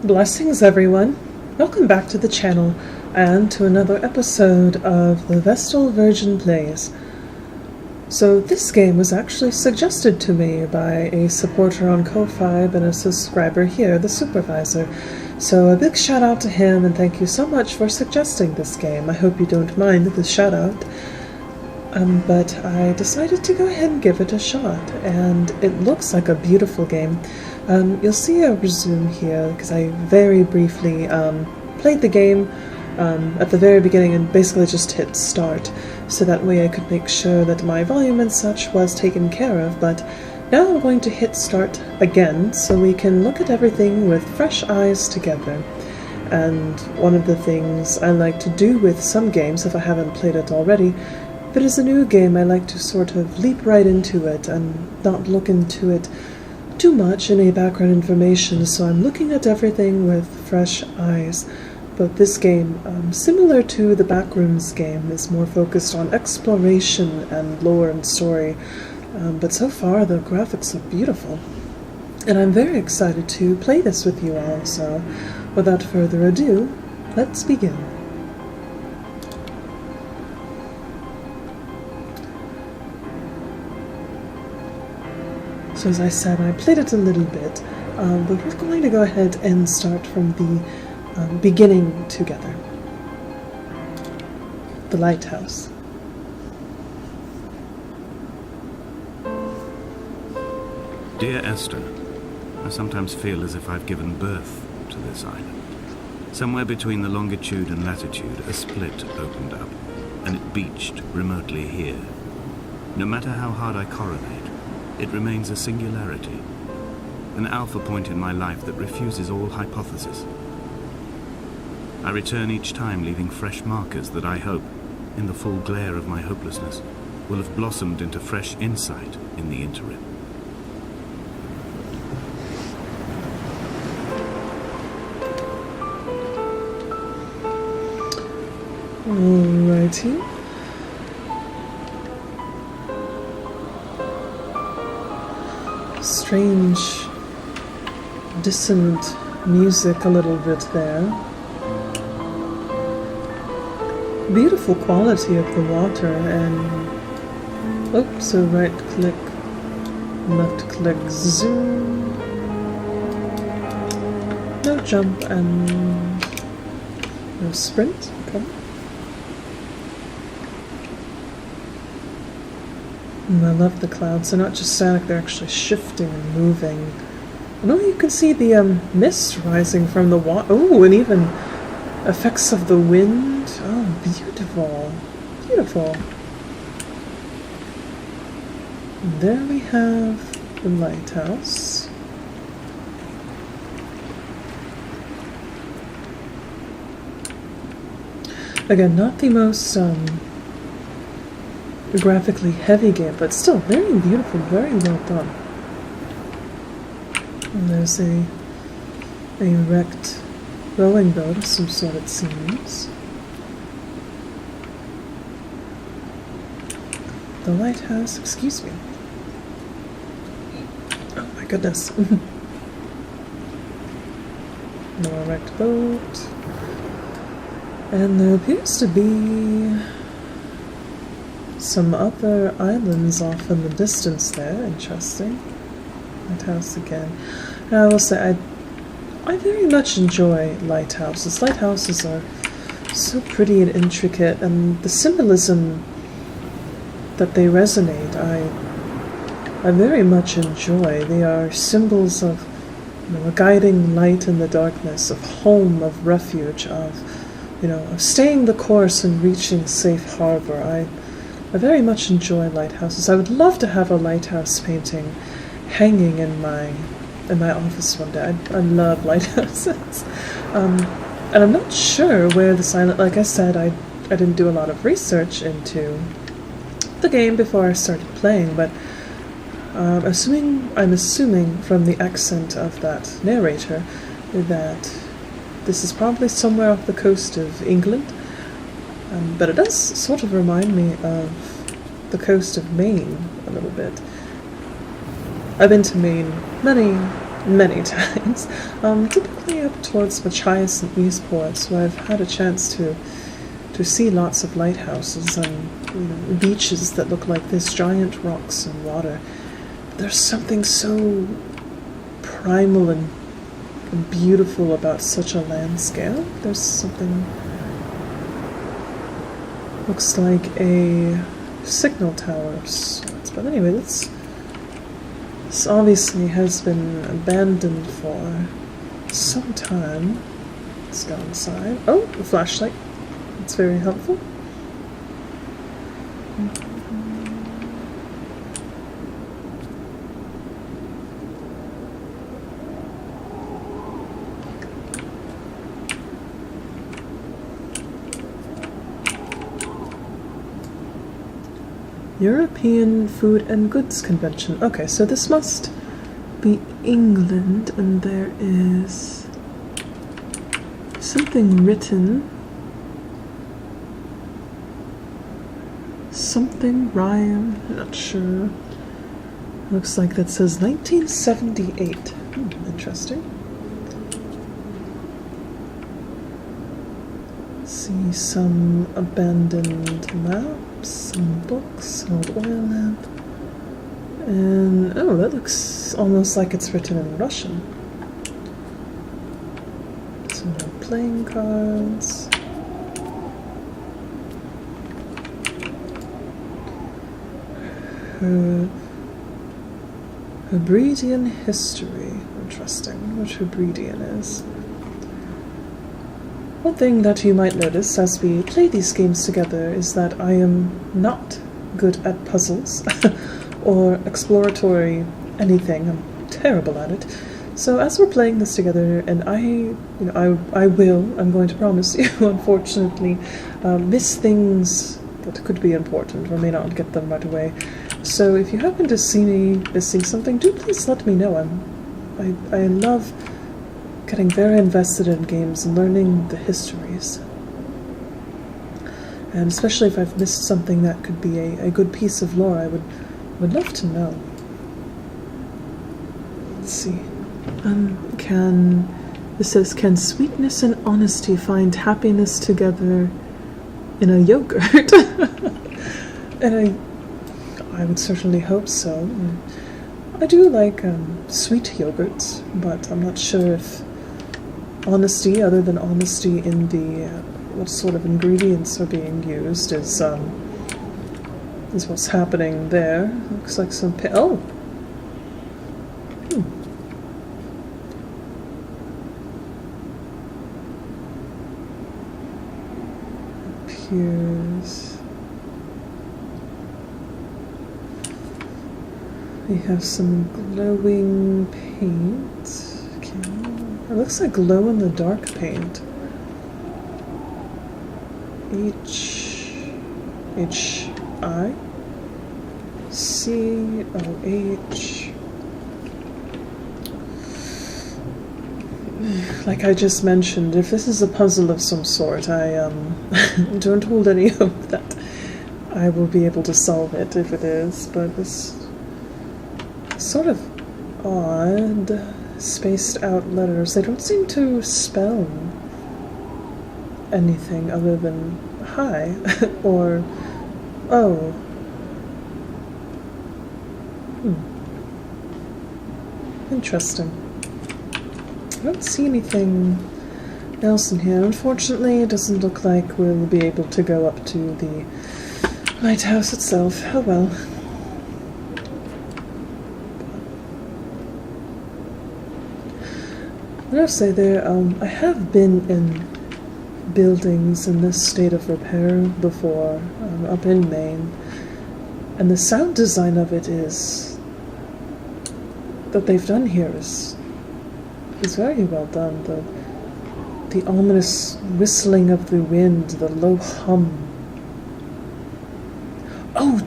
Blessings, everyone. Welcome back to the channel and to another episode of the Vestal Virgin Plays. So this game was actually suggested to me by a supporter on Ko-Fi and a subscriber here, the supervisor. So a big shout out to him and thank you so much for suggesting this game. I hope you don't mind the shout out. But I decided to go ahead and give it a shot, and it looks like a beautiful game. You'll see a resume here because I very briefly played the game at the very beginning and basically just hit start, so that way I could make sure that my volume and such was taken care of. But now I'm going to hit start again so we can look at everything with fresh eyes together. And one of the things I like to do with some games, if I haven't played it already, if it is a new game, I like to sort of leap right into it and not look into it too much, any background information, so I'm looking at everything with fresh eyes. But this game, similar to the Backrooms game, is more focused on exploration and lore and story. But so far the graphics look beautiful. And I'm very excited to play this with you all, so without further ado, let's begin. So as I said, I played it a little bit, but we're going to go ahead and start from the beginning together. The lighthouse. Dear Esther, I sometimes feel as if I've given birth to this island. Somewhere between the longitude and latitude, a split opened up, and it beached remotely here. No matter how hard I correlate, it remains a singularity, an alpha point in my life that refuses all hypothesis. I return each time leaving fresh markers that I hope, in the full glare of my hopelessness, will have blossomed into fresh insight in the interim. Alrighty. Strange, dissonant music a little bit there. Beautiful quality of the water, and so right click, left click, zoom, no jump and no sprint. Okay. And I love the clouds. They're not just static, they're actually shifting and moving. And you can see the mist rising from the water. Oh, and even effects of the wind. Oh, beautiful. Beautiful. And there we have the lighthouse. Again, not the most graphically heavy game, but still very beautiful, very well done. And there's a wrecked rowing boat of some sort, it seems. The lighthouse, excuse me. Oh my goodness. More wrecked boat. And there appears to be some other islands off in the distance there. Interesting. Lighthouse again. And I will say, I very much enjoy lighthouses. Lighthouses are so pretty and intricate, and the symbolism that they resonate, I very much enjoy. They are symbols of, a guiding light in the darkness, of home, of refuge, of staying the course and reaching safe harbor. I very much enjoy lighthouses. I would love to have a lighthouse painting hanging in my office one day. I love lighthouses. And I'm not sure where this island, like I said, I didn't do a lot of research into the game before I started playing, but I'm assuming from the accent of that narrator that this is probably somewhere off the coast of England. But it does sort of remind me of the coast of Maine a little bit. I've been to Maine many many times. Typically up towards Machias and Eastport, so I've had a chance to see lots of lighthouses and beaches that look like this, giant rocks and water. There's something so primal and beautiful about such a landscape. There's something... looks like a signal tower of sorts. But anyway, this obviously has been abandoned for some time. Let's go inside. Oh, a flashlight. It's very helpful. European Food and Goods Convention. Okay, so this must be England, and there is something written. Something rhyme, not sure. Looks like that says 1978. Interesting. See some abandoned maps, some books, an old oil lamp. And, oh, that looks almost like it's written in Russian. Some more playing cards. Hebridean history. Interesting. What Hebridean is. One thing that you might notice as we play these games together is that I am not good at puzzles or exploratory anything. I'm terrible at it. So as we're playing this together, and I'm going to promise you, unfortunately, miss things that could be important or may not get them right away. So if you happen to see me missing something, do please let me know. I love getting very invested in games and learning the histories. And especially if I've missed something that could be a good piece of lore, I would love to know. Let's see. This says, can sweetness and honesty find happiness together in a yogurt? And I would certainly hope so. I do like sweet yogurts, but I'm not sure if honesty, other than honesty in the what sort of ingredients are being used, is what's happening there. Looks like some appears. We have some glowing paint. It looks like glow-in-the-dark paint. HICOH. Like I just mentioned, if this is a puzzle of some sort, I don't hold any hope that I will be able to solve it if it is, but this sort of odd spaced out letters. They don't seem to spell anything other than hi or oh. Interesting. I don't see anything else in here. Unfortunately, it doesn't look like we'll be able to go up to the lighthouse itself. Oh well. I must say there, I have been in buildings in this state of repair before, up in Maine, and the sound design of it that they've done here is very well done. The ominous whistling of the wind, the low hum. Oh,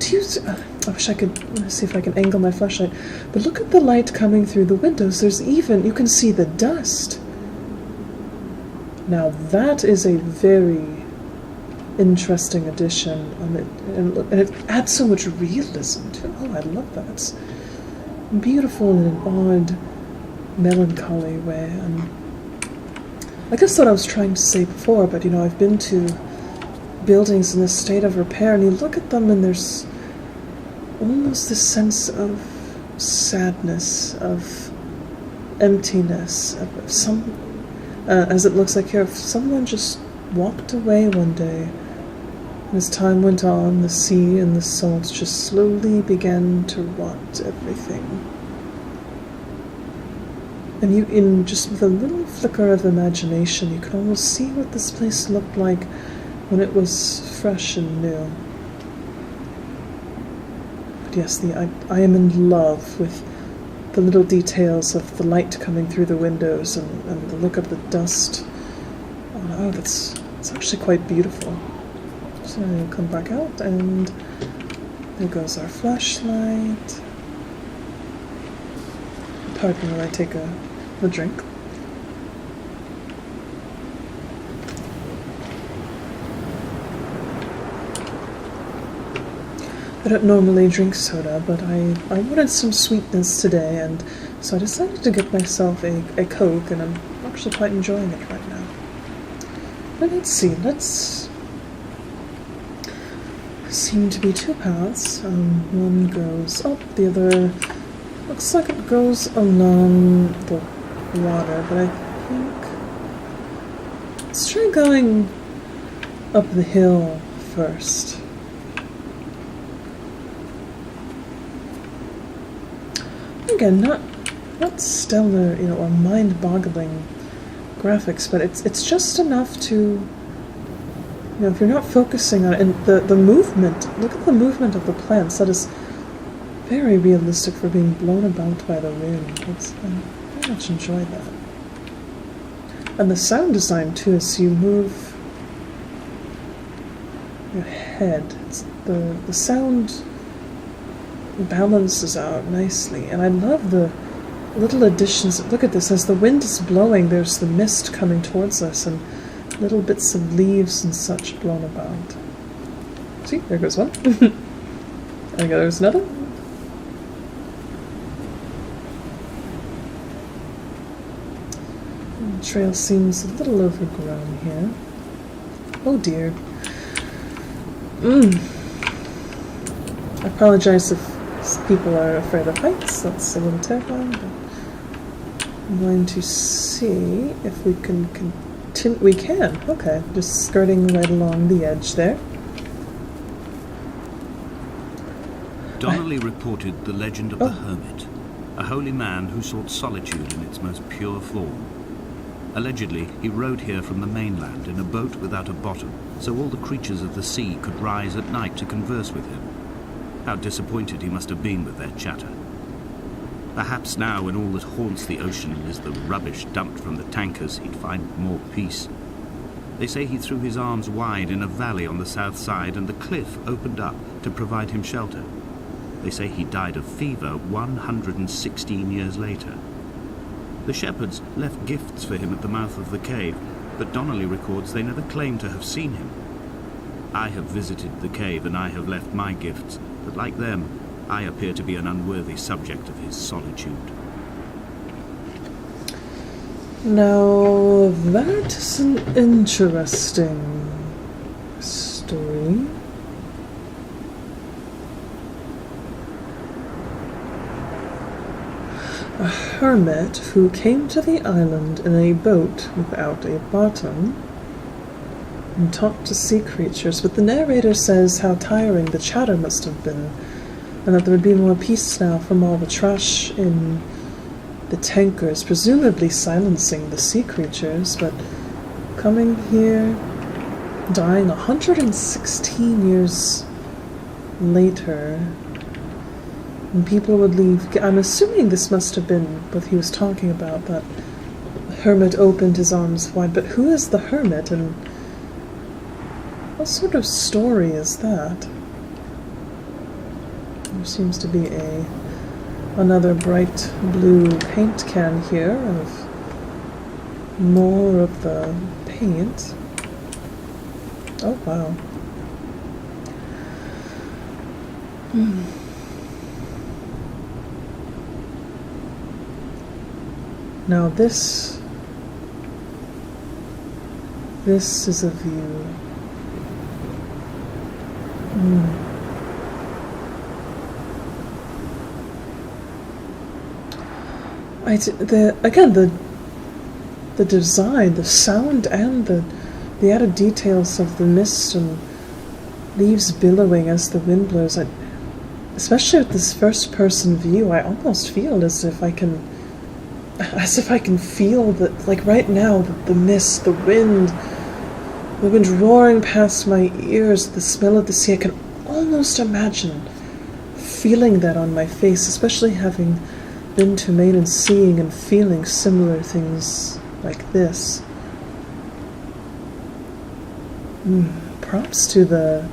I wish I could see if I can angle my flashlight. But look at the light coming through the windows. You can see the dust. Now that is a very interesting addition, and it adds so much realism to it. Oh, I love that. It's beautiful in an odd melancholy way. And I guess what I was trying to say before, but I've been to buildings in a state of repair, and you look at them and there's almost this sense of sadness, of emptiness, of some, as it looks like here, if someone just walked away one day. As time went on, the sea and the salt just slowly began to rot everything. And just with a little flicker of imagination, you could almost see what this place looked like when it was fresh and new. But yes, I am in love with the little details of the light coming through the windows and the look of the dust. Oh, it's actually quite beautiful. So we'll come back out, and there goes our flashlight. Pardon while I take a drink. I don't normally drink soda, but I wanted some sweetness today, and so I decided to get myself a Coke, and I'm actually quite enjoying it right now. But let's see, seem to be two paths. One goes up, the other looks like it goes along the water, but I think let's try going up the hill first. Again, not stellar, or mind-boggling graphics, but it's just enough to, if you're not focusing on it, and the movement, look at the movement of the plants. That is very realistic for being blown about by the wind. I very much enjoy that. And the sound design too, as you move your head, the sound balances out nicely. And I love the little additions. Look at this, as the wind is blowing, there's the mist coming towards us, and little bits of leaves and such blown about. See, there goes one. There goes another. The trail seems a little overgrown here. Oh dear. I apologize if people are afraid of heights. That's a little terrifying, but I'm going to see if we can continue. We can. Okay, just skirting right along the edge there. Donnelly reported the legend of the hermit, a holy man who sought solitude in its most pure form. Allegedly, he rode here from the mainland in a boat without a bottom, so all the creatures of the sea could rise at night to converse with him. How disappointed he must have been with their chatter. Perhaps now, when all that haunts the ocean is the rubbish dumped from the tankers, he'd find more peace. They say he threw his arms wide in a valley on the south side, and the cliff opened up to provide him shelter. They say he died of fever 116 years later. The shepherds left gifts for him at the mouth of the cave, but Donnelly records they never claimed to have seen him. I have visited the cave, and I have left my gifts, but like them, I appear to be an unworthy subject of his solitude. Now, that's an interesting story. A hermit who came to the island in a boat without a bottom and talked to sea creatures, but the narrator says how tiring the chatter must have been, and that there would be more peace now from all the trash in the tankers, presumably silencing the sea creatures, but coming here, dying 116 years later, and people would leave. I'm assuming this must have been what he was talking about, that the hermit opened his arms wide, but who is the hermit, and what sort of story is that? There seems to be another bright blue paint can here of more of the paint. Oh wow. Now this is a view. The design, the sound, and the added details of the mist and leaves billowing as the wind blows. Especially with this first-person view, I almost feel as if I can feel that, like right now, the mist, the wind roaring past my ears, the smell of the sea. I can almost imagine feeling that on my face, especially having been to Maine and seeing and feeling similar things like this. Props to the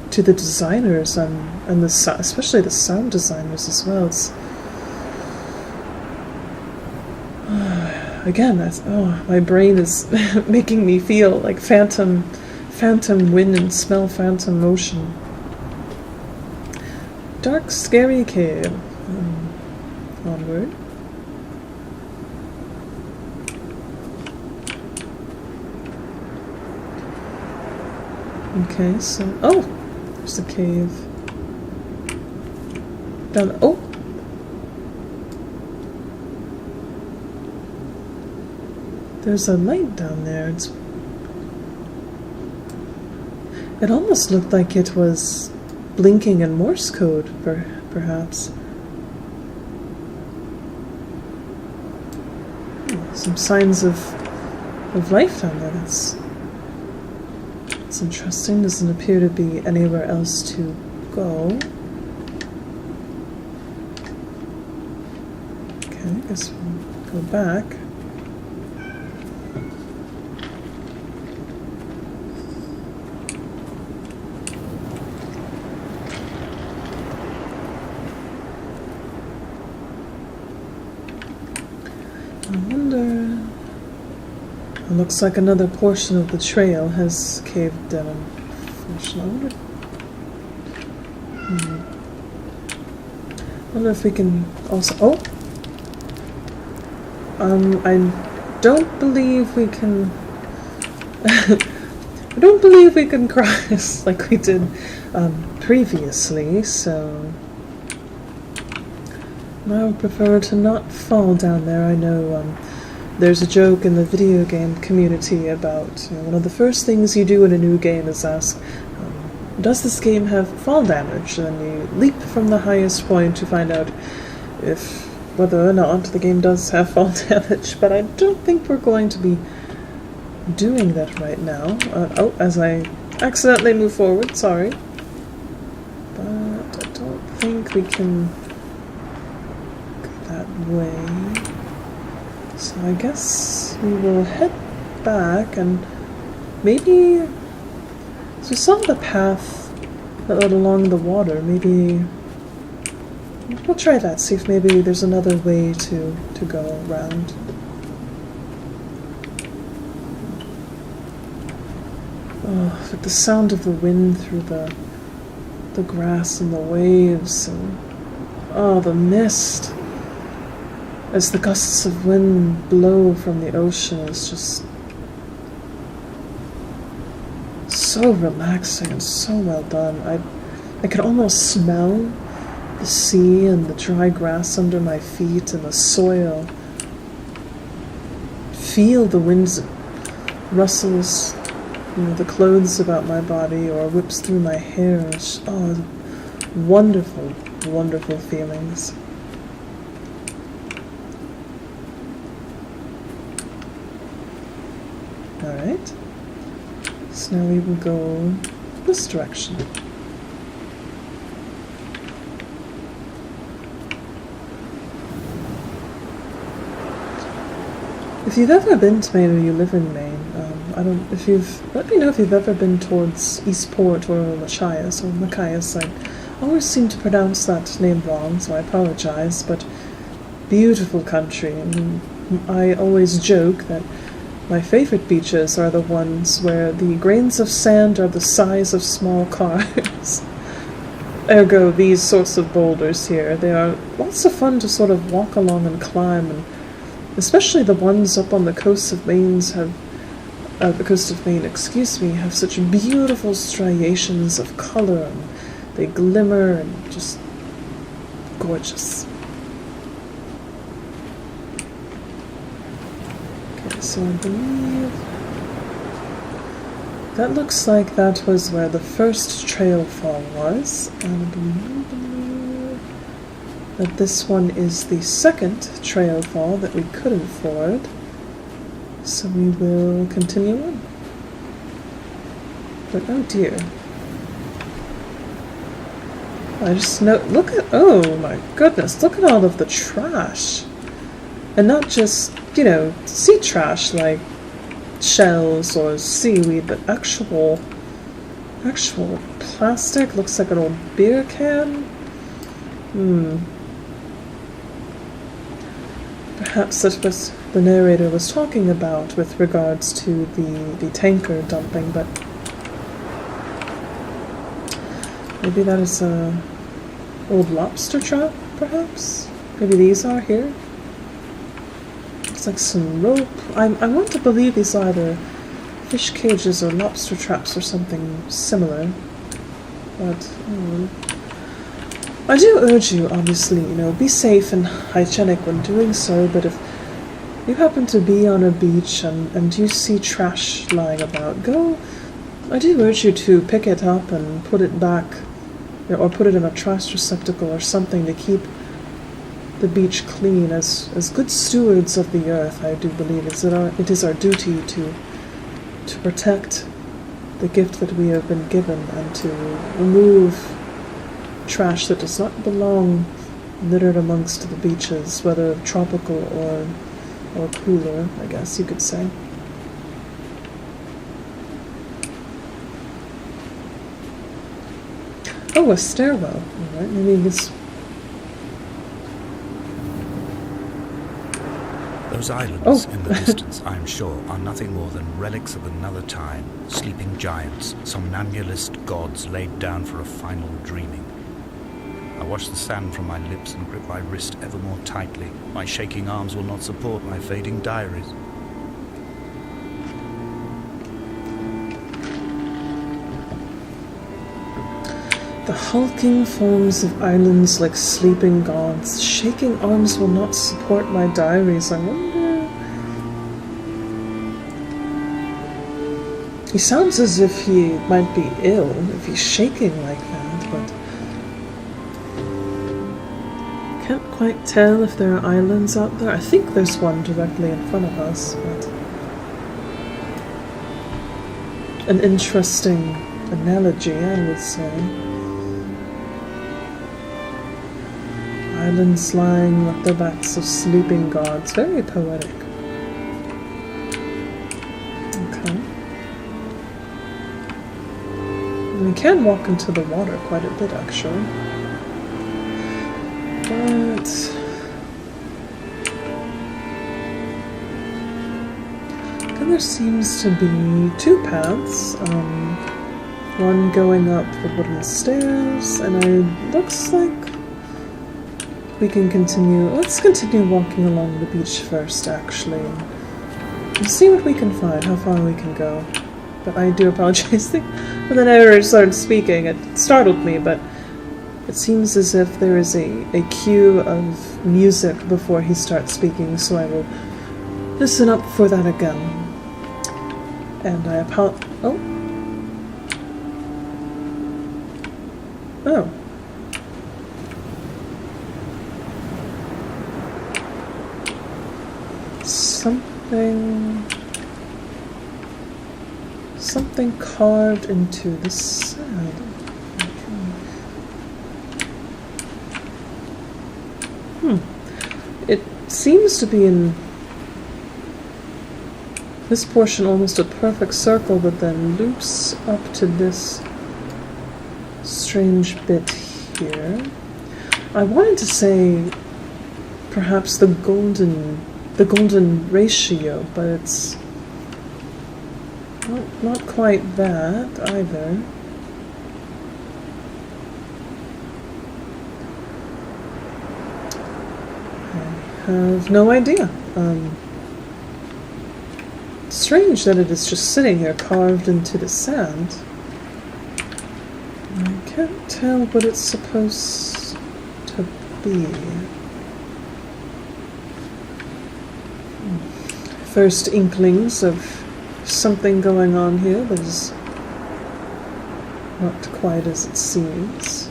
designers and especially the sound designers as well. It's, again, my brain is making me feel like phantom wind and smell phantom motion. Dark, scary cave. Onward. Okay, so there's the cave. Down. There's a light down there. It almost looked like it was blinking in Morse code, perhaps. Some signs of life down there. That's interesting. Doesn't appear to be anywhere else to go. Okay, I guess we'll go back. It looks like another portion of the trail has caved down. I wonder if we can also... I don't believe we can... I don't believe we can cross like we did previously, so... I would prefer to not fall down there. I know there's a joke in the video game community about one of the first things you do in a new game is ask, does this game have fall damage? And you leap from the highest point to find out whether or not the game does have fall damage. But I don't think we're going to be doing that right now. As I accidentally move forward, sorry. But I don't think we can go that way. So I guess we will head back and maybe... So we saw the path that led along the water. Maybe... We'll try that, see if maybe there's another way to go around. Oh, with the sound of the wind through the grass and the waves and... Oh, the mist! As the gusts of wind blow from the ocean is just so relaxing and so well done. I can almost smell the sea and the dry grass under my feet and the soil. Feel the wind rustles, the clothes about my body or whips through my hair. Oh, wonderful, wonderful feelings. Alright, so now we will go this direction. If you've ever been to Maine or you live in Maine, let me know if you've ever been towards Eastport or Machias or Machias. I always seem to pronounce that name wrong, so I apologize, but beautiful country. And I always joke that my favorite beaches are the ones where the grains of sand are the size of small cars. Ergo, these sorts of boulders here, they are lots of fun to sort of walk along and climb and Especially the ones up on the coast of Maine have such beautiful striations of color, and they glimmer and just gorgeous. Okay, so I believe that looks like that was where the first trail fall was, and I believe that this one is the second trail fall that we couldn't ford. So we will continue on. But oh dear. I just look at, oh my goodness, look at all of the trash. And not just, sea trash like shells or seaweed, but actual plastic. Looks like an old beer can. Perhaps that was the narrator was talking about with regards to the tanker dumping, but maybe that is a old lobster trap, perhaps? Maybe these are here? Looks like some rope. I want to believe these are either fish cages or lobster traps or something similar, but I do urge you, obviously, be safe and hygienic when doing so, but if you happen to be on a beach and you see trash lying about, I do urge you to pick it up and put it back, or put it in a trash receptacle or something to keep the beach clean. As good stewards of the earth, I do believe it is our duty to protect the gift that we have been given and to remove trash that does not belong littered amongst the beaches, whether tropical or cooler, I guess you could say. Oh, a stairwell. Alright, maybe this... Those islands in the distance, I am sure, are nothing more than relics of another time, sleeping giants, somnambulist gods laid down for a final dreaming. I wash the sand from my lips and grip my wrist ever more tightly. My shaking arms will not support my fading diaries. The hulking forms of islands like sleeping gods. Shaking arms will not support my diaries. I wonder... He sounds as if he might be ill, if he's shaking like that, but... Can't quite tell if there are islands out there. I think there's one directly in front of us, but... An interesting analogy, I would say. Islands lying at the backs of sleeping gods. Very poetic. Okay. We can walk into the water quite a bit, actually. But... then there seems to be two paths. One going up the wooden stairs, and it looks like we can continue. Let's continue walking along the beach first, actually, and see what we can find, how far we can go. But I do apologize. When the narrator started speaking, it startled me, but it seems as if there is a cue of music before he starts speaking, so I will listen up for that again. And I apologize. Oh. Something carved into the sand. It seems to be in this portion almost a perfect circle, but then loops up to this strange bit here. I wanted to say perhaps the golden ratio, but it's not quite that either. have no idea. Strange that it is just sitting here carved into the sand. I can't tell what it's supposed to be. First inklings of something going on here, but is not quite as it seems.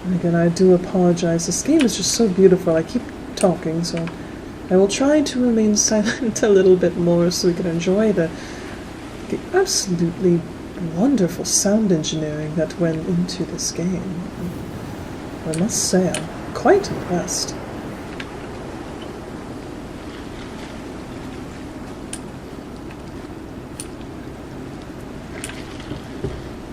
And again, I do apologize. This game is just so beautiful. I keep talking, so I will try to remain silent a little bit more so we can enjoy the absolutely wonderful sound engineering that went into this game. I must say, I'm quite impressed.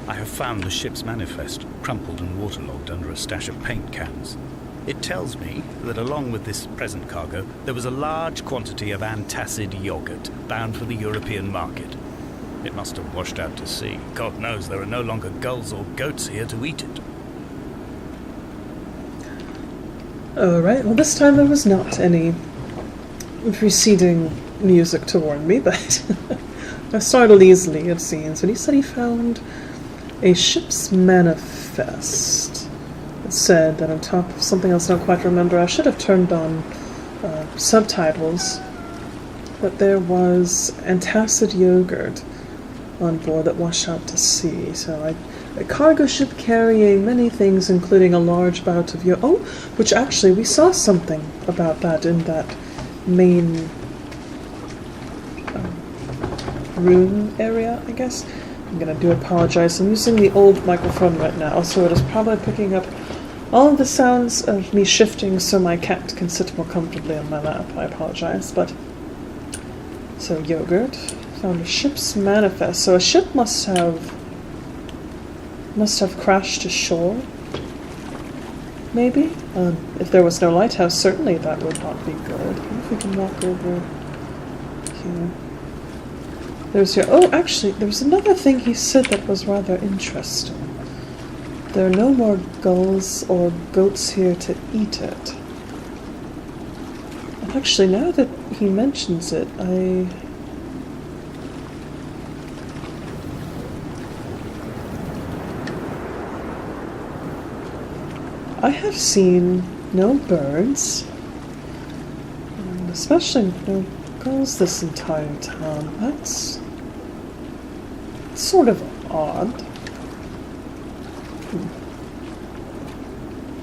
I have found the ship's manifest, crumpled and waterlogged under a stash of paint cans. It tells me that along with this present cargo, there was a large quantity of antacid yogurt bound for the European market. It must have washed out to sea. God knows there are no longer gulls or goats here to eat it. Alright, well this time there was not any preceding music to warn me, but I startled easily, it seems, when he said he found a ship's manifest. It said that on top of something else I don't quite remember, I should have turned on subtitles, but there was antacid yogurt on board that washed out to sea. So a cargo ship carrying many things, including a large bout of yogurt. Oh, which actually we saw something about that in that main room area, I guess. I do apologize. I'm using the old microphone right now, so it is probably picking up all of the sounds of me shifting so my cat can sit more comfortably on my lap. I apologize, but... So, yogurt. Found a ship's manifest. So a ship must have crashed ashore, maybe? If there was no lighthouse, certainly that would not be good. I wonder if we can walk over here. There's your... Oh, actually, there was another thing he said that was rather interesting. There are no more gulls or goats here to eat it. And actually, now that he mentions it, I have seen no birds, and especially no gulls this entire time. That's sort of odd.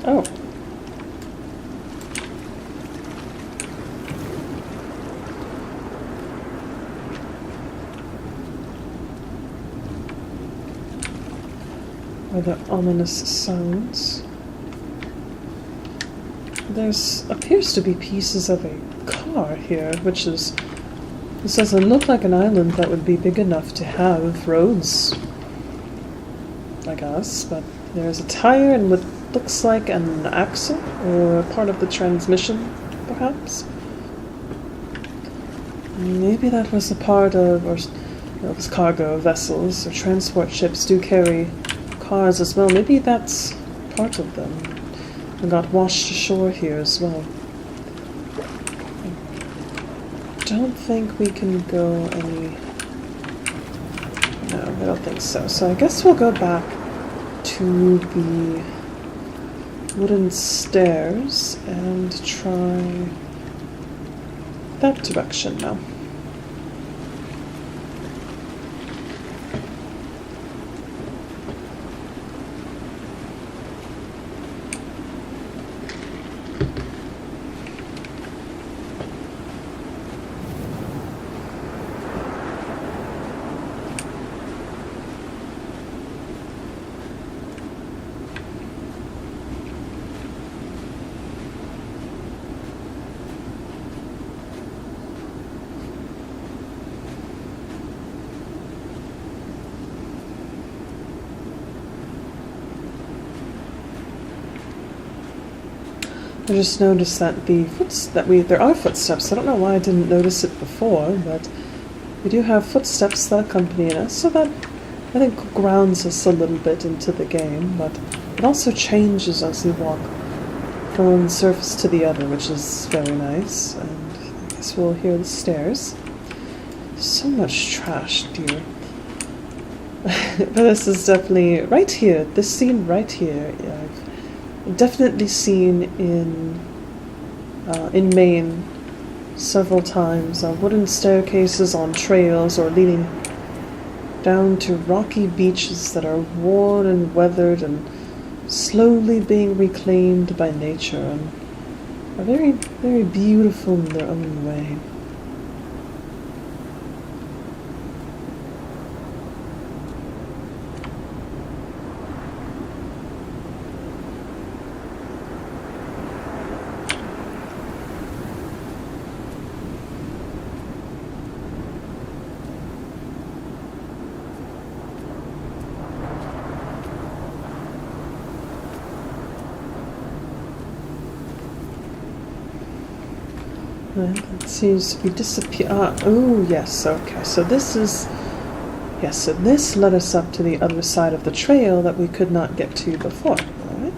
Oh. Are the ominous sounds? There's appears to be pieces of a car here, which is... This doesn't look like an island that would be big enough to have roads, I guess, but there's a tire and what looks like an axle, or part of the transmission, perhaps. Maybe that was a part of, or it was cargo vessels, or transport ships do carry cars as well. Maybe that's part of them, and got washed ashore here as well. I don't think we can go any... No, I don't think so. So I guess we'll go back to the wooden stairs and try that direction now. I just noticed that there are footsteps. I don't know why I didn't notice it before, but we do have footsteps that accompany us, so that I think grounds us a little bit into the game, but it also changes as you walk from one surface to the other, which is very nice. And I guess we'll hear the stairs. So much trash, dear. But this is definitely right here. This scene right here, I've definitely seen in Maine several times. Wooden staircases on trails or leading down to rocky beaches that are worn and weathered and slowly being reclaimed by nature, and are very, very beautiful in their own way. It seems to be oh, yes, okay. So this is... Yes, so this led us up to the other side of the trail that we could not get to before. Alright.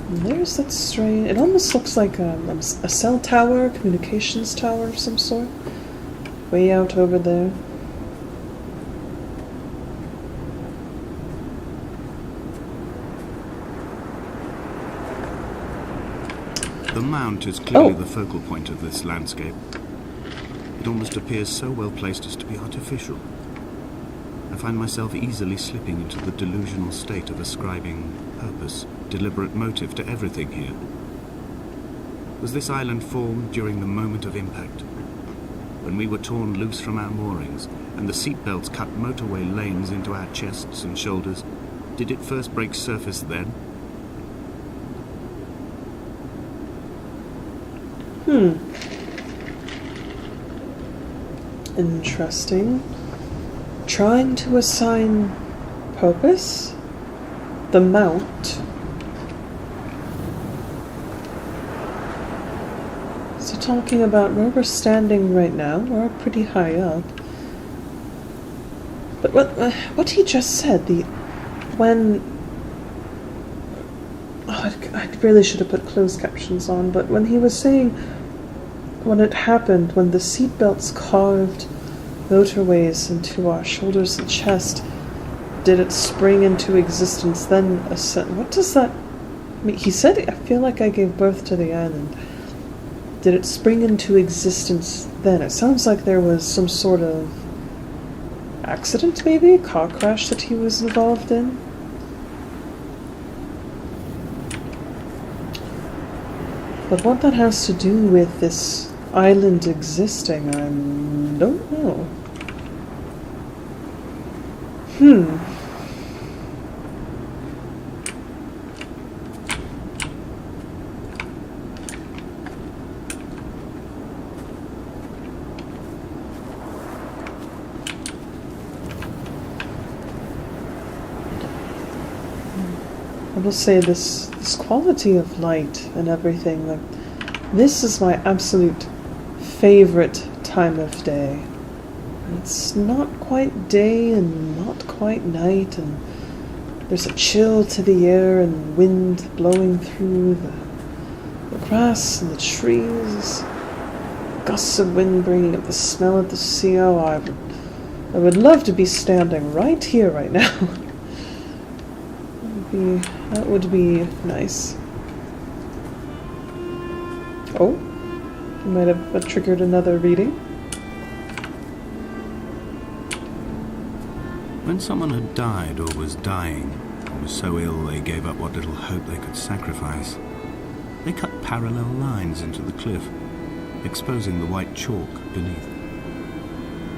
And there's that strange... It almost looks like a cell tower, communications tower of some sort. Way out over there. The mount is clearly the focal point of this landscape. It almost appears so well placed as to be artificial. I find myself easily slipping into the delusional state of ascribing purpose, deliberate motive to everything here. Was this island formed during the moment of impact? When we were torn loose from our moorings, and the seatbelts cut motorway lanes into our chests and shoulders, did it first break surface then? Interesting. Trying to assign purpose? The mount. So talking about where we're standing right now, we're pretty high up. But what he just said, I really should have put closed captions on, but when he was saying when it happened, when the seatbelts carved motorways into our shoulders and chest, did it spring into existence then ascend? What does that mean? He said, I feel like I gave birth to the island. Did it spring into existence then? It sounds like there was some sort of accident, maybe? Car crash that he was involved in? But what that has to do with this island existing, I don't know. I will say this quality of light and everything, like, this is my absolute favorite time of day. It's not quite day and not quite night, and there's a chill to the air and wind blowing through the grass and the trees, gusts of wind bringing up the smell of the sea. Oh, I would love to be standing right here right now. That would be nice. Oh, I might have triggered another reading. When someone had died or was dying, or was so ill they gave up what little hope they could sacrifice, they cut parallel lines into the cliff, exposing the white chalk beneath.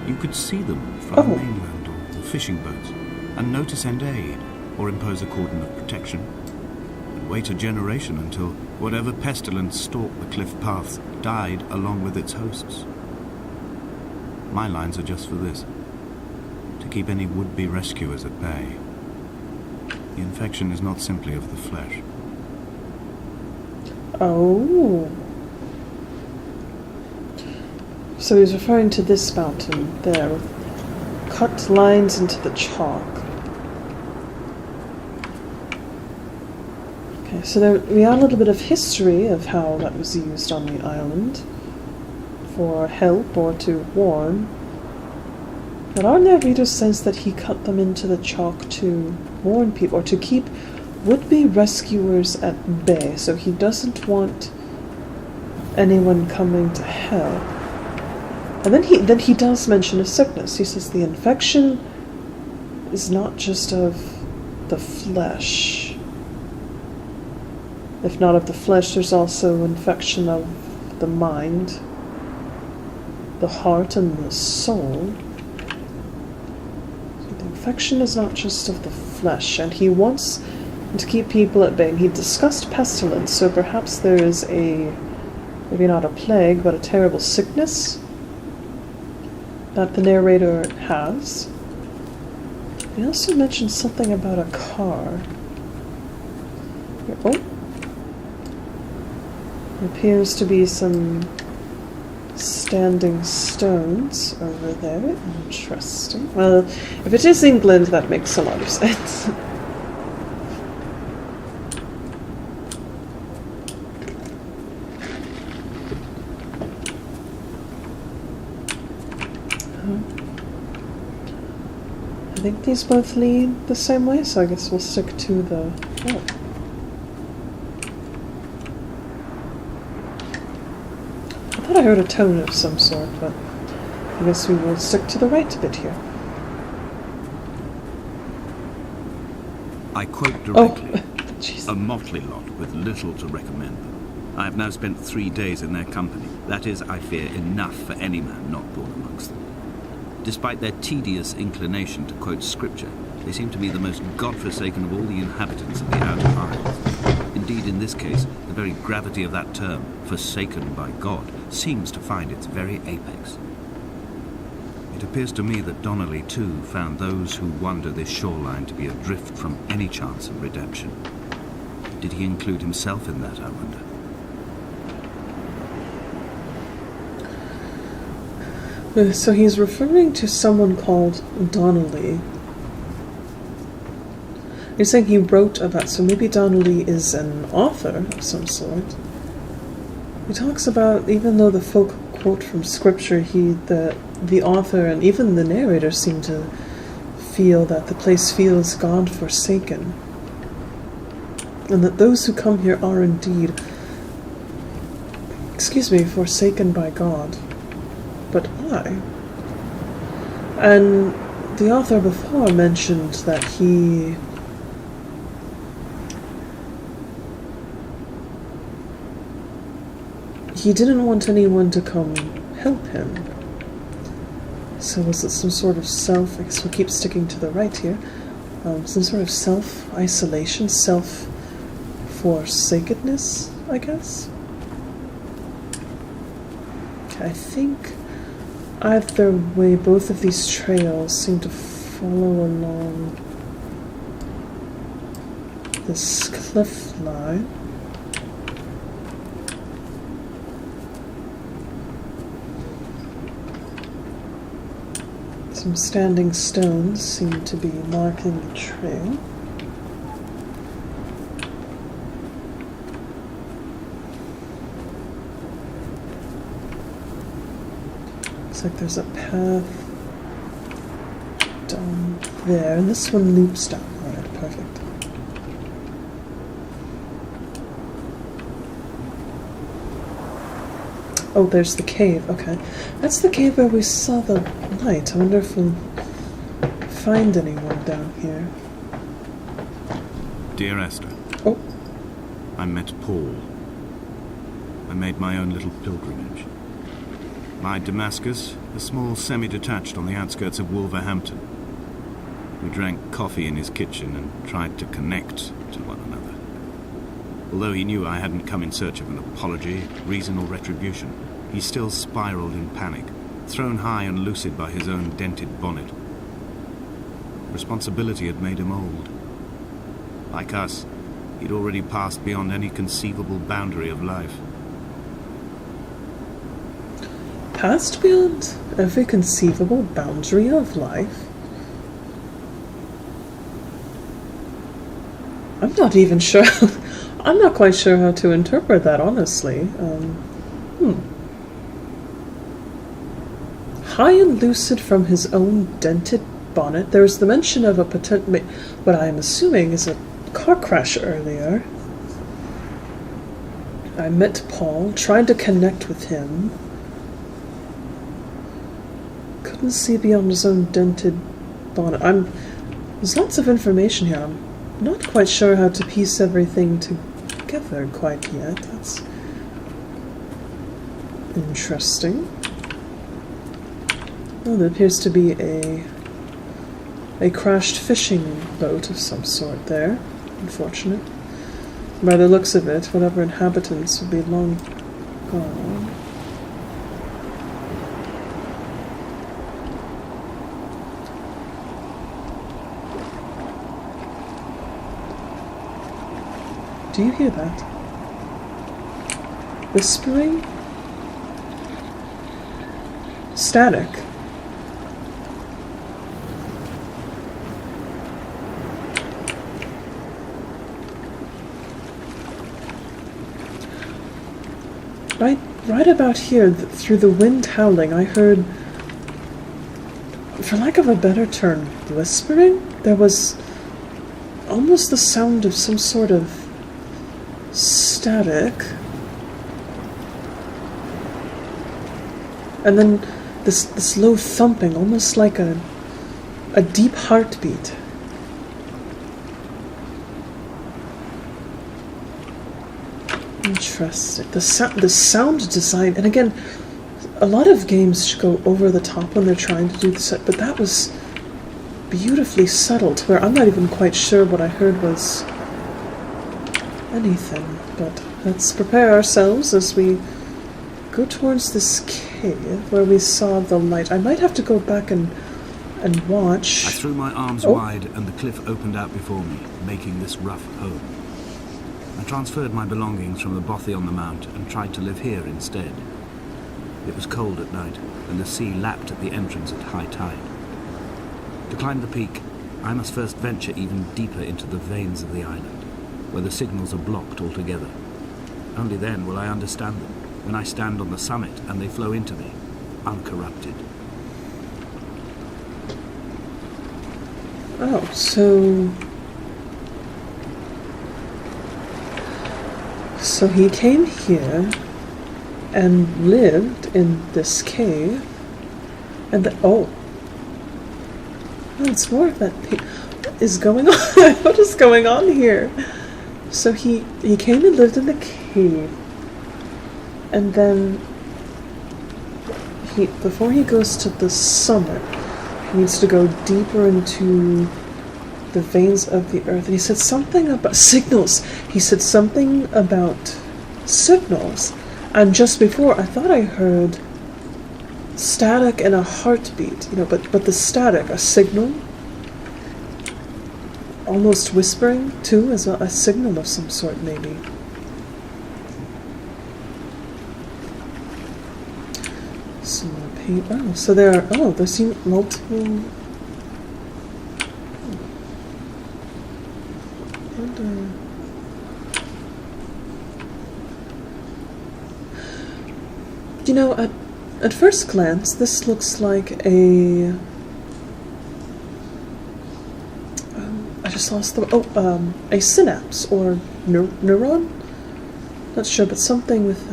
You could see them from the mainland or the fishing boats, and notice and aid, or impose a cordon of protection, and wait a generation until whatever pestilence stalked the cliff paths died along with its hosts. My lines are just for this, to keep any would-be rescuers at bay. The infection is not simply of the flesh. Oh. So he's referring to this mountain there, with cut lines into the chalk. Okay, so we have a little bit of history of how that was used on the island for help or to warn. But our narrator says that he cut them into the chalk to warn people, or to keep would-be rescuers at bay, so he doesn't want anyone coming to help. And then he does mention a sickness. He says the infection is not just of the flesh. If not of the flesh, there's also infection of the mind, the heart, and the soul. So the infection is not just of the flesh, and he wants to keep people at bay. And he discussed pestilence, so perhaps there is maybe not a plague, but a terrible sickness that the narrator has. He also mentioned something about a car. Oh. There appears to be some standing stones over there. Interesting. Well, if it is England, that makes a lot of sense. I think these both lead the same way, so I guess we'll stick to the... Oh. I thought I heard a tone of some sort, but I guess we will stick to the right bit here. I quote directly, Jeez. a motley lot with little to recommend them. I have now spent 3 days in their company. That is, I fear, enough for any man not born amongst them. Despite their tedious inclination to quote scripture, they seem to be the most godforsaken of all the inhabitants of the Outer Isles. Indeed, in this case, the very gravity of that term, forsaken by God, seems to find its very apex. It appears to me that Donnelly, too, found those who wander this shoreline to be adrift from any chance of redemption. Did he include himself in that, I wonder? So he's referring to someone called Donnelly. You're saying he wrote about, so maybe Donnelly is an author of some sort. He talks about, even though the folk quote from scripture, the author and even the narrator seem to feel that the place feels God-forsaken, and that those who come here are indeed, forsaken by God. But why? And the author before mentioned that he didn't want anyone to come help him. So was it some sort of I guess we'll keep sticking to the right here, some sort of self-isolation, self-forsakenness, I guess? Okay, I think either way, both of these trails seem to follow along this cliff line. Some standing stones seem to be marking the trail. Looks like there's a path down there, and this one loops down. Alright, perfect. Oh, there's the cave. Okay. That's the cave where we saw the light. I wonder if we'll find anyone down here. Dear Esther. Oh. I met Paul. I made my own little pilgrimage. My Damascus, a small semi-detached on the outskirts of Wolverhampton. We drank coffee in his kitchen and tried to connect to one another. Although he knew I hadn't come in search of an apology, reason or retribution, he still spiraled in panic, thrown high and lucid by his own dented bonnet. Responsibility had made him old. Like us, he'd already passed beyond any conceivable boundary of life. Passed beyond every conceivable boundary of life? I'm not even sure. I'm not quite sure how to interpret that, honestly. High and lucid from his own dented bonnet. There was the mention of what I am assuming is a car crash earlier. I met Paul, tried to connect with him. Couldn't see beyond his own dented bonnet. There's lots of information here. I'm not quite sure how to piece everything together quite yet. That's interesting. Well, there appears to be a crashed fishing boat of some sort there. Unfortunate. By the looks of it, whatever inhabitants would be long gone. Do you hear that? Whispering? Static. Right about here, through the wind howling, I heard, for lack of a better term, whispering? There was almost the sound of some sort of static. And then this low thumping, almost like a deep heartbeat. Interesting. The sound design, and again, a lot of games go over the top when they're trying to do the set, but that was beautifully subtle to where I'm not even quite sure what I heard was anything. But let's prepare ourselves as we go towards this cave where we saw the light. I might have to go back and watch. I threw my arms wide and the cliff opened out before me, making this rough home. I transferred my belongings from the bothy on the mount and tried to live here instead. It was cold at night, and the sea lapped at the entrance at high tide. To climb the peak, I must first venture even deeper into the veins of the island, where the signals are blocked altogether. Only then will I understand them, when I stand on the summit and they flow into me, uncorrupted. Oh, So he came here and lived in this cave, and it's more of that. What is going on? What is going on here? So he came and lived in the cave, and then before he goes to the summit, he needs to go deeper into the veins of the earth. And he said something about signals. He said something about signals. And just before, I thought I heard static and a heartbeat, but the static, a signal, almost whispering too, as a signal of some sort, maybe. So there seem multiple. At first glance, this looks like a. I just lost a synapse or neuron. Not sure, but something with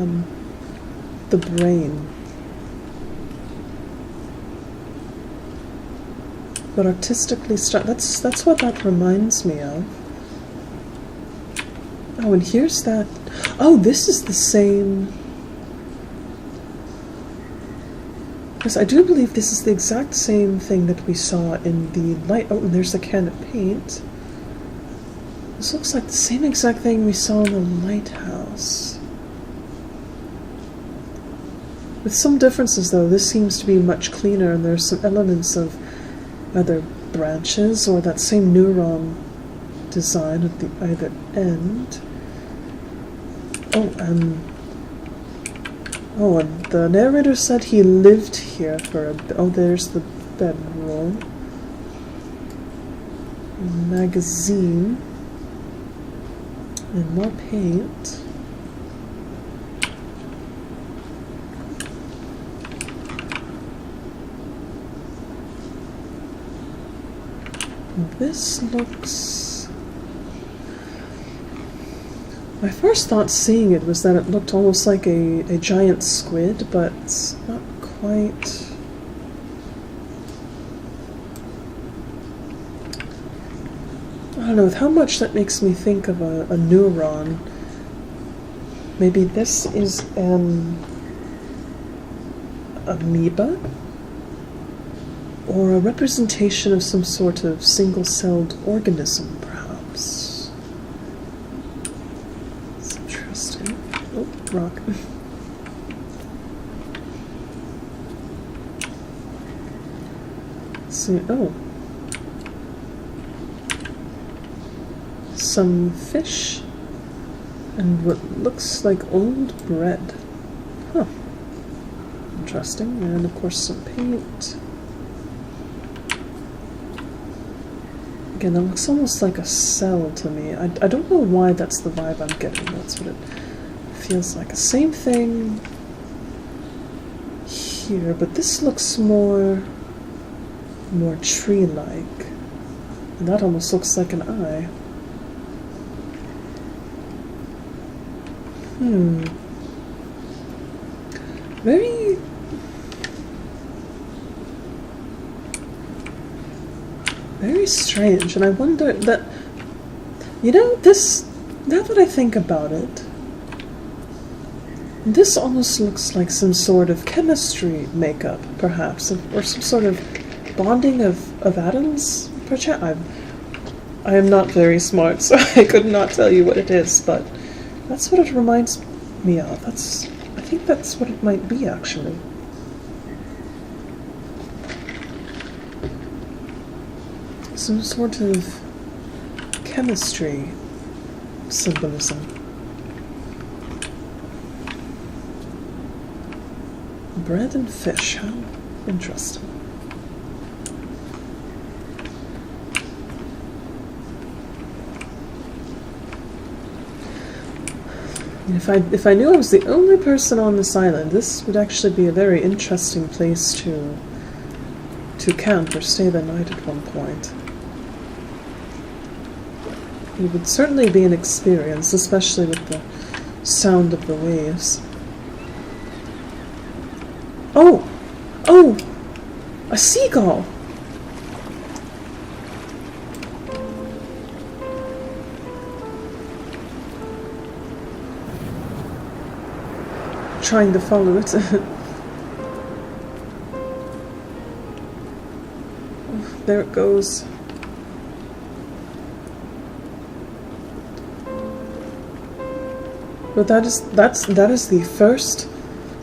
the brain. But artistically, that's what that reminds me of. Oh, and here's that. Oh, this is the same. Yes, I do believe this is the exact same thing that we saw in the light. Oh, and there's the can of paint. This looks like the same exact thing we saw in the lighthouse. With some differences, though. This seems to be much cleaner, and there's some elements of either branches or that same neuron design at the either end. And the narrator said he lived here for a bit. Oh, there's the bedroll. Magazine. And more paint. This looks... My first thought seeing it was that it looked almost like a giant squid, but it's not quite... I don't know, with how much that makes me think of a neuron. Maybe this is an amoeba? Or a representation of some sort of single-celled organism, perhaps. It's interesting. Oh, rock. Let's see, oh. Some fish and what looks like old bread. Huh. Interesting. And of course some paint. Again, that looks almost like a cell to me. I don't know why that's the vibe I'm getting. That's what it feels like. Same thing here, but this looks more tree-like. And that almost looks like an eye. Very... very strange, and I wonder that... You know, this... now that I think about it, this almost looks like some sort of chemistry makeup, perhaps, or some sort of bonding of atoms, perchance. I am not very smart, so I could not tell you what it is, but that's what it reminds me of. I think that's what it might be, actually. Some sort of chemistry symbolism. Bread and fish, how interesting. If I knew I was the only person on this island, this would actually be a very interesting place to camp or stay the night at one point. It would certainly be an experience, especially with the sound of the waves. Oh! Oh! A seagull! Trying to follow it. There it goes. But that is the first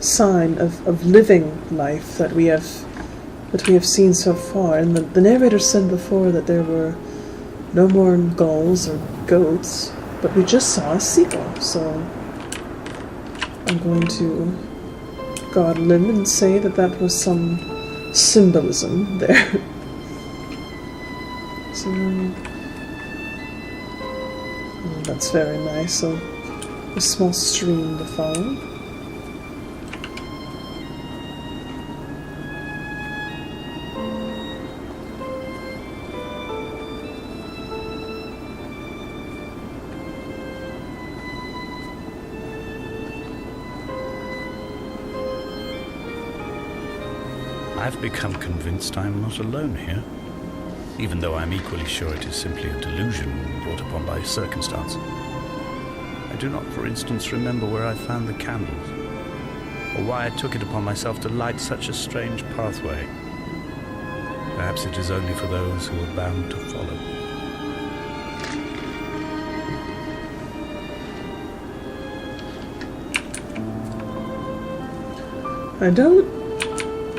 sign of living life that we have seen so far. And the narrator said before that there were no more gulls or goats, but we just saw a seagull. So I'm going to go out on a limb and say that was some symbolism there. So that's very nice. So a small stream to follow. I've become convinced I'm not alone here, even though I'm equally sure it is simply a delusion brought upon by circumstance. I do not, for instance, remember where I found the candles, or why I took it upon myself to light such a strange pathway. Perhaps it is only for those who are bound to follow. I don't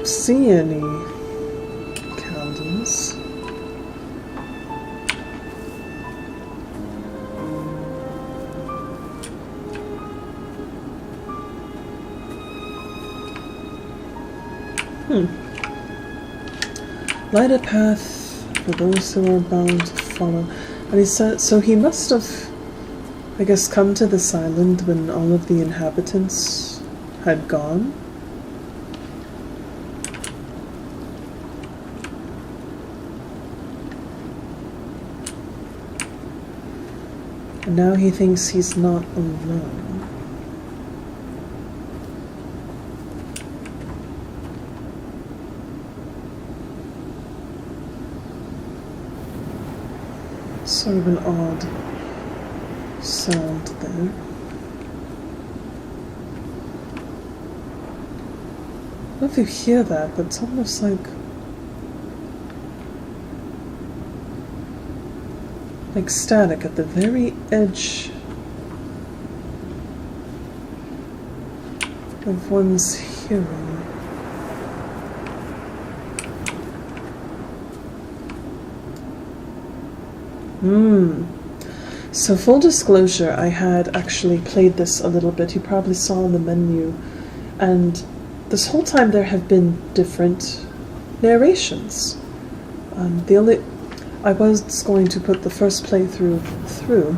see any candles. Light a path for those who are bound to follow. And he said, so he must have I guess come to this island when all of the inhabitants had gone. And now he thinks he's not alone. Sort of an odd sound there. I don't know if you hear that, but it's almost like static at the very edge of one's hearing. So full disclosure, I had actually played this a little bit. You probably saw in the menu. And this whole time there have been different narrations. I was going to put the first playthrough through,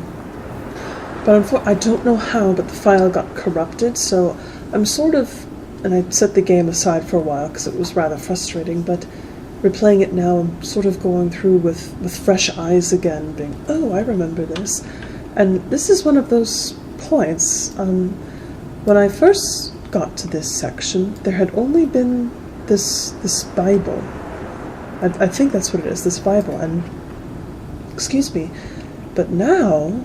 but I don't know how, but the file got corrupted, so I'm sort of, and I set the game aside for a while because it was rather frustrating, but replaying it now, I'm sort of going through with fresh eyes again, being, oh, I remember this. And this is one of those points. When I first got to this section, there had only been this Bible. I think that's what it is, this Bible, and, excuse me, but now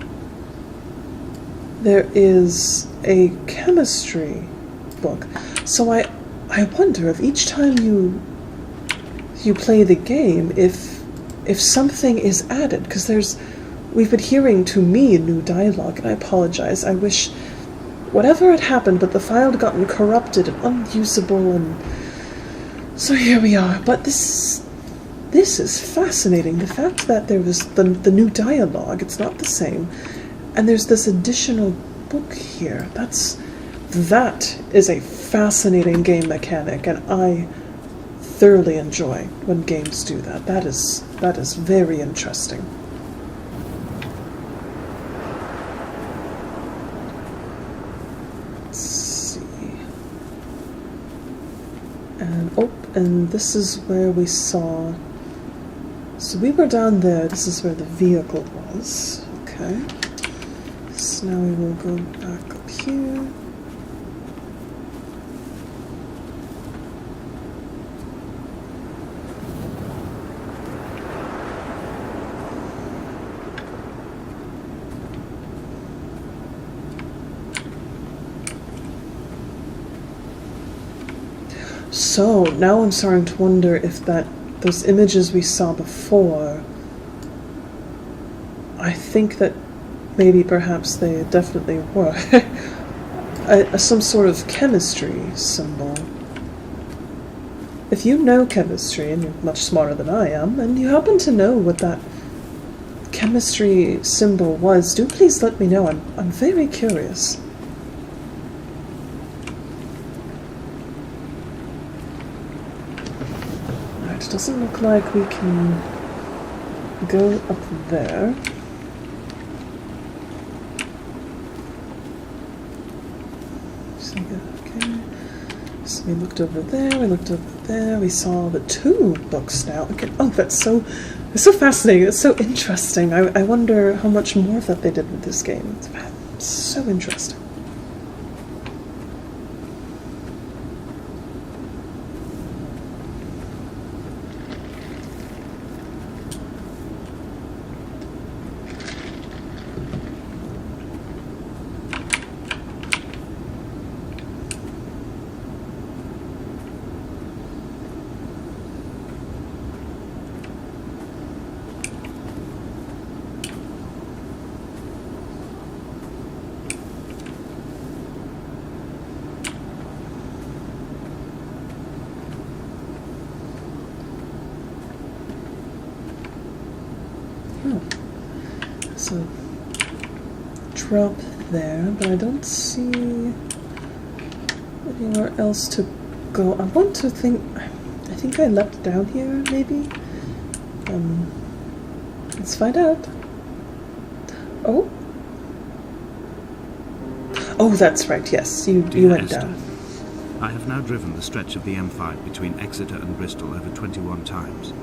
there is a chemistry book. So I wonder if each time you play the game, if something is added, because we've been hearing, to me, new dialogue, and I apologize. I wish whatever had happened, but the file had gotten corrupted and unusable, and so here we are. But this is fascinating. The fact that there was the new dialogue, it's not the same, and there's this additional book here. That is a fascinating game mechanic, and I thoroughly enjoy when games do that. That is very interesting. Let's see. And this is where we saw. So we were down there. This is where the vehicle was. Okay. So now we will go back up here. So now I'm starting to wonder if those images we saw before, I think that maybe perhaps they definitely were some sort of chemistry symbol. If you know chemistry, and you're much smarter than I am, and you happen to know what that chemistry symbol was, do please let me know. I'm very curious. It doesn't look like we can go up there. Okay. So we looked over there, we looked over there, we saw the two books now. Okay. Oh, it's so fascinating, it's so interesting. I wonder how much more of that they did with this game. It's so interesting. So, drop there, but I don't see anywhere else to go. I think I leapt down here, maybe? Let's find out. Oh, Oh, that's right, yes, you Dear went Esther, down. I have now driven the stretch of the M5 between Exeter and Bristol over 21 times.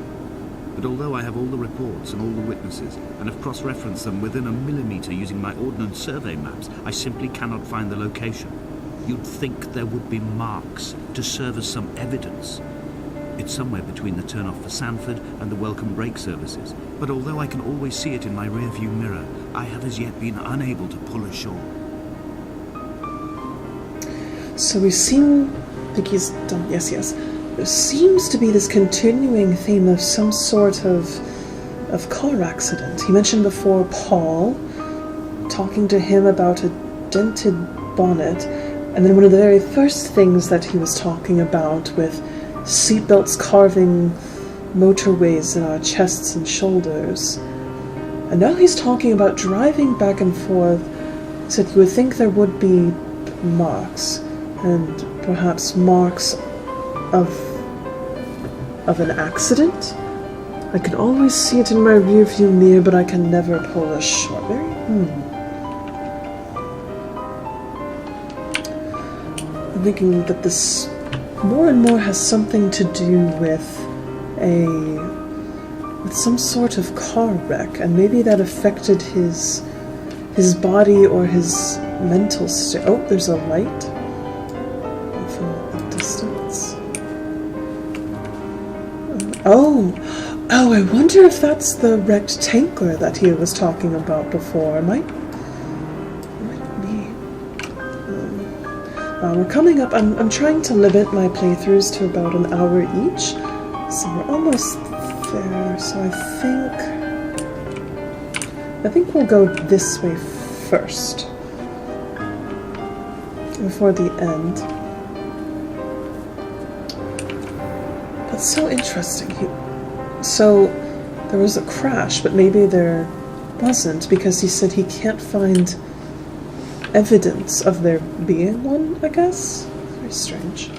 But although I have all the reports and all the witnesses, and have cross-referenced them within a millimetre using my Ordnance Survey maps, I simply cannot find the location. You'd think there would be marks to serve as some evidence. It's somewhere between the turn-off for Sanford and the welcome brake services, but although I can always see it in my rear-view mirror, I have as yet been unable to pull ashore. So we seem... I think he's done... Yes. There seems to be this continuing theme of some sort of car accident. He mentioned before Paul, talking to him about a dented bonnet, and then one of the very first things that he was talking about with seatbelts carving motorways in our chests and shoulders. And now he's talking about driving back and forth. He said you would think there would be marks, and perhaps marks of an accident. I can always see it in my rearview mirror, but I can never pull ashore. I'm thinking that this more and more has something to do with some sort of car wreck, and maybe that affected his body or his mental state. Oh, there's a light from a distance. Oh, I wonder if that's the wrecked tanker that he was talking about before. Might be. We're coming up. I'm trying to limit my playthroughs to about an hour each, so we're almost there. So I think we'll go this way first before the end. That's so interesting. So there was a crash, but maybe there wasn't, because he said he can't find evidence of there being one, I guess. Very strange.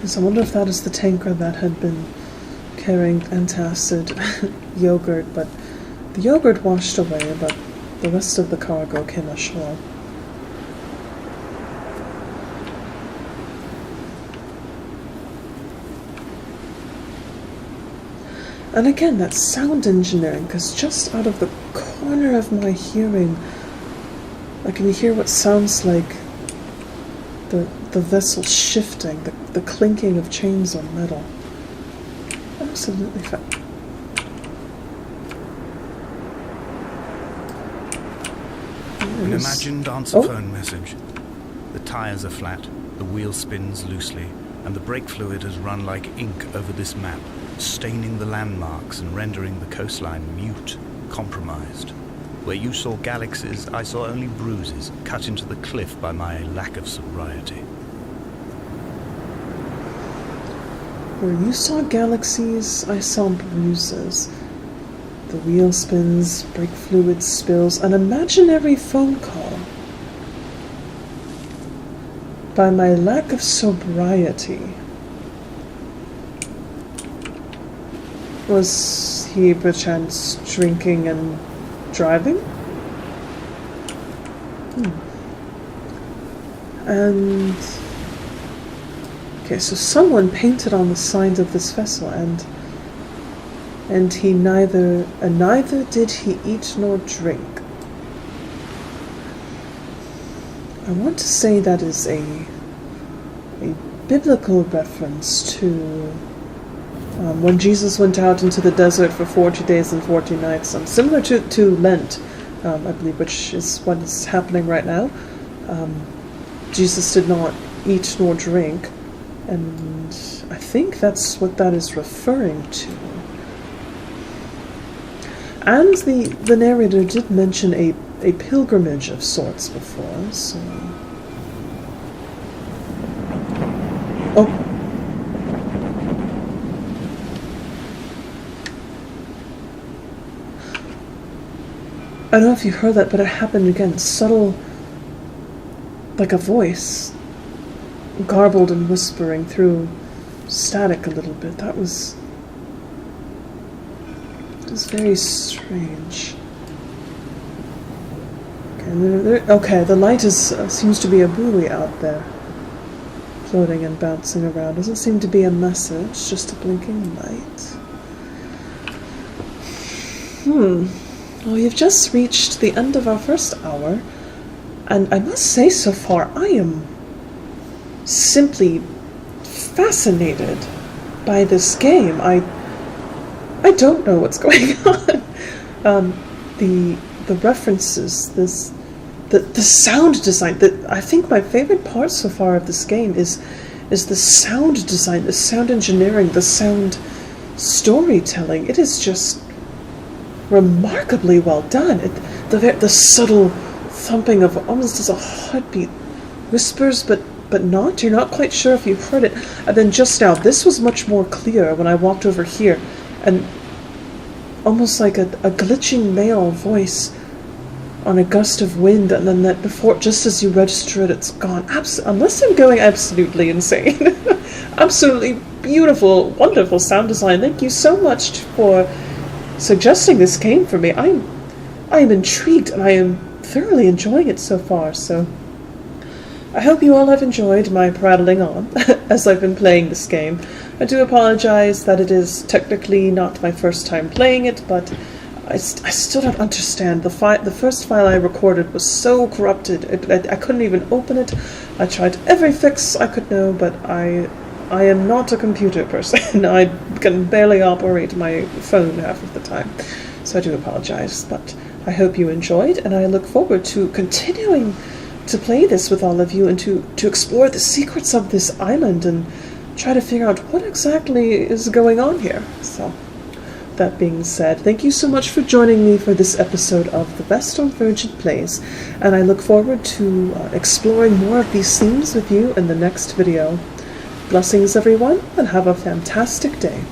So I wonder if that is the tanker that had been carrying antacid yogurt, but the yogurt washed away, but the rest of the cargo came ashore. And again, that's sound engineering, because just out of the corner of my hearing, I can hear what sounds like the vessel shifting, the clinking of chains on metal. Absolutely An imagined answer phone message. The tires are flat, the wheel spins loosely, and the brake fluid has run like ink over this map, staining the landmarks and rendering the coastline mute, compromised. Where you saw galaxies, I saw only bruises cut into the cliff by my lack of sobriety. Where you saw galaxies, I saw bruises. The wheel spins, brake fluid spills, an imaginary phone call. By my lack of sobriety. Was he perchance drinking and driving? And... okay, so someone painted on the signs of this vessel, and he neither did he eat nor drink. I want to say that is a biblical reference to when Jesus went out into the desert for 40 days and 40 nights, similar to Lent, I believe, which is what is happening right now. Jesus did not eat nor drink, and I think that's what that is referring to. And the narrator did mention a pilgrimage of sorts before, so... oh. I don't know if you heard that, but it happened again. Subtle, like a voice, garbled and whispering through static a little bit. It was very strange. Okay, the light seems to be a buoy out there, floating and bouncing around. Doesn't seem to be a message, just a blinking light. Well, you've just reached the end of our first hour, and I must say so far, I am simply fascinated by this game. I don't know what's going on. The references, the sound design. I think my favorite part so far of this game is the sound design, the sound engineering, the sound storytelling. It is just remarkably well done. The subtle thumping of almost as a heartbeat, whispers, but not. You're not quite sure if you heard it. And then just now, this was much more clear when I walked over here, and almost like a glitching male voice on a gust of wind, and then that before, just as you register it, it's gone. Unless I'm going absolutely insane. Absolutely beautiful, wonderful sound design. Thank you so much for suggesting this game for me. I am intrigued, and I am thoroughly enjoying it so far. So I hope you all have enjoyed my prattling on as I've been playing this game. I do apologize that it is technically not my first time playing it, but I still don't understand. The first file I recorded was so corrupted. I couldn't even open it. I tried every fix I could know, but I am not a computer person. I can barely operate my phone half of the time. So I do apologize, but I hope you enjoyed, and I look forward to continuing to play this with all of you and to explore the secrets of this island and try to figure out what exactly is going on here. So, that being said, thank you so much for joining me for this episode of the Vestal Virgin Plays, and I look forward to exploring more of these themes with you in the next video. Blessings, everyone, and have a fantastic day.